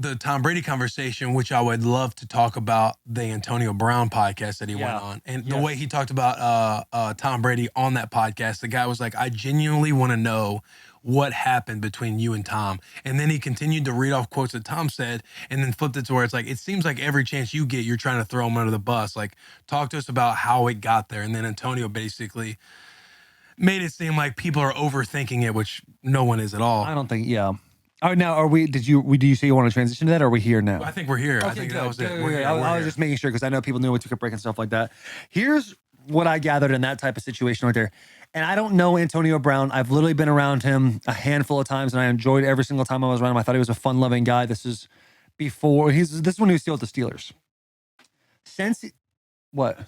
the Tom Brady conversation, which I would love to talk about the Antonio Brown podcast that he went on. And the way he talked about Tom Brady on that podcast, the guy was like, I genuinely want to know what happened between you and Tom. And then he continued to read off quotes that Tom said and then flipped it to where it's like, it seems like every chance you get, you're trying to throw him under the bus. Like, talk to us about how it got there. And then Antonio basically made it seem like people are overthinking it, which no one is at all. I don't think, All right, now, do you say you want to transition to that, or are we here now? I think we're here. Okay, I think good, that was good, it. We're here. I was just making sure because I know people knew we took a break and stuff like that. Here's what I gathered in that type of situation right there. And I don't know Antonio Brown. I've literally been around him a handful of times, and I enjoyed every single time I was around him. I thought he was a fun-loving guy. This is before this is when he was still with the Steelers. What?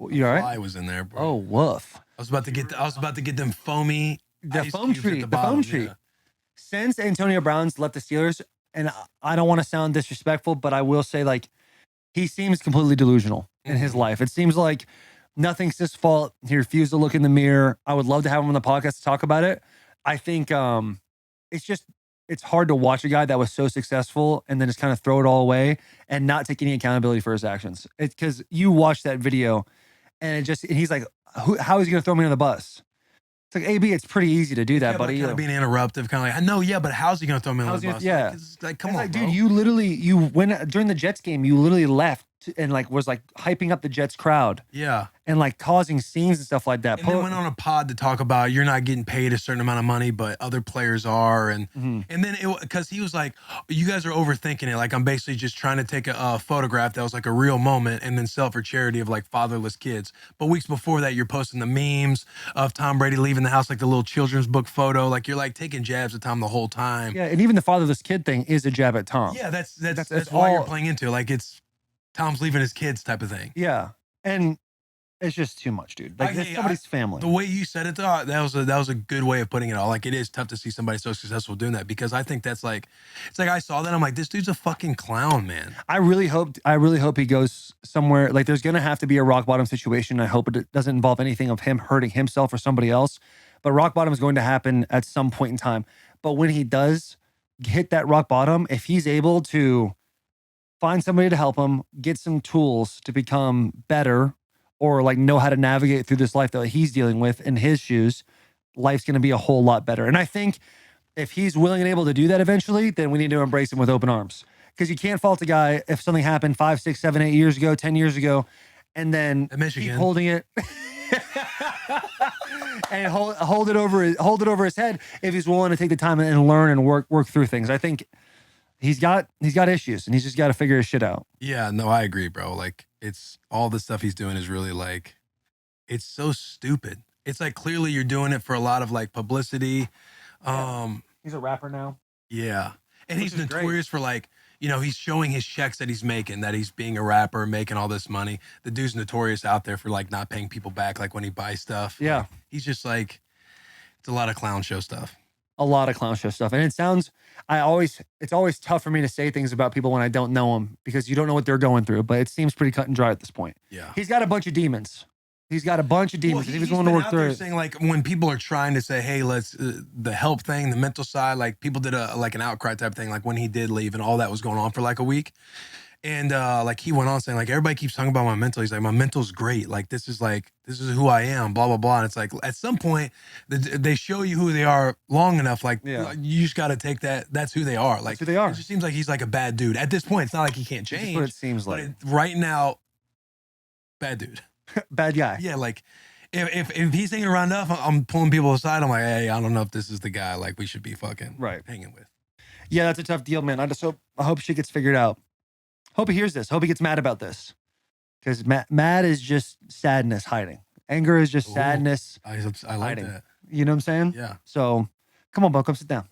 You all right? I was in there, bro. Oh, woof! I was about to get them foamy. The foam tree. Yeah. Since Antonio Brown's left the Steelers, and I don't want to sound disrespectful, but I will say, like, he seems completely delusional in his life. It seems like nothing's his fault. He refused to look in the mirror. I would love to have him on the podcast to talk about it. I think it's hard to watch a guy that was so successful and then just kind of throw it all away and not take any accountability for his actions. It's because you watch that video and he's like, how is he going to throw me on the bus? It's like, AB, it's pretty easy to do that, buddy. Kind of being interruptive, kind of like, I know, yeah, but how's he going to throw me on the bus? Yeah. Like, come on, bro. Dude, you went during the Jets game, you literally left and like was like hyping up the Jets crowd. Yeah. And like causing scenes and stuff like that. And then went on a pod to talk about you're not getting paid a certain amount of money, but other players are. And then because he was like, you guys are overthinking it. Like, I'm basically just trying to take a photograph that was like a real moment and then sell it for charity of like fatherless kids. But weeks before that, you're posting the memes of Tom Brady leaving the house, like the little children's book photo. Like, you're like taking jabs at Tom the whole time. Yeah. And even the fatherless kid thing is a jab at Tom. Yeah. That's why you're playing into it. Like, it's Tom's leaving his kids type of thing. Yeah. And it's just too much, dude. Like, it's somebody's family. The way you said it, though, that was a good way of putting it all. Like, it is tough to see somebody so successful doing that because I think that's like, it's like I saw that, I'm like, this dude's a fucking clown, man. I really hope he goes somewhere. Like, there's gonna have to be a rock bottom situation. I hope it doesn't involve anything of him hurting himself or somebody else. But rock bottom is going to happen at some point in time. But when he does hit that rock bottom, if he's able to find somebody to help him, get some tools to become better, or like know how to navigate through this life that he's dealing with in his shoes, life's going to be a whole lot better. And I think if he's willing and able to do that eventually, then we need to embrace him with open arms. Because you can't fault a guy if something happened 5, 6, 7, 8 years ago, 10 years ago, and then keep holding it and hold it over his head if he's willing to take the time and learn and work through things. I think he's got issues and he's just got to figure his shit out. Yeah, no, I agree, bro. Like, it's all the stuff he's doing is really like, it's so stupid. It's like, clearly you're doing it for a lot of like publicity. He's a rapper now. Yeah. And he's notorious for like, you know, he's showing his checks that he's making, that he's being a rapper, making all this money. The dude's notorious out there for like not paying people back, like when he buys stuff. Yeah. Like, he's just like, it's a lot of clown show stuff. A lot of clown show stuff. And it's always tough for me to say things about people when I don't know them because you don't know what they're going through, but it seems pretty cut and dry at this point. Yeah. He's got a bunch of demons. Well, he was willing to work through it. Saying like when people are trying to say, hey, let's the help thing, the mental side, like people did an outcry type thing, like when he did leave and all that was going on for like a week. And like he went on saying like, everybody keeps talking about my mental. He's like, my mental's great. Like, this is who I am, blah, blah, blah. And it's like, at some point they show you who they are long enough. Like, you just got to take that. That's who they are. Like, that's who they are. It just seems like he's like a bad dude. At this point, it's not like he can't change. That's what it seems like. Right now, bad dude. Bad guy. Yeah. Like if he's hanging around enough, I'm pulling people aside. I'm like, hey, I don't know if this is the guy like we should be fucking hanging with. Yeah, that's a tough deal, man. I hope shit gets figured out. Hope he hears this. Hope he gets mad about this. Because mad is just sadness hiding. Anger is just sadness I like hiding. that. You know what I'm saying? Yeah. So, come on, bro. Come sit down.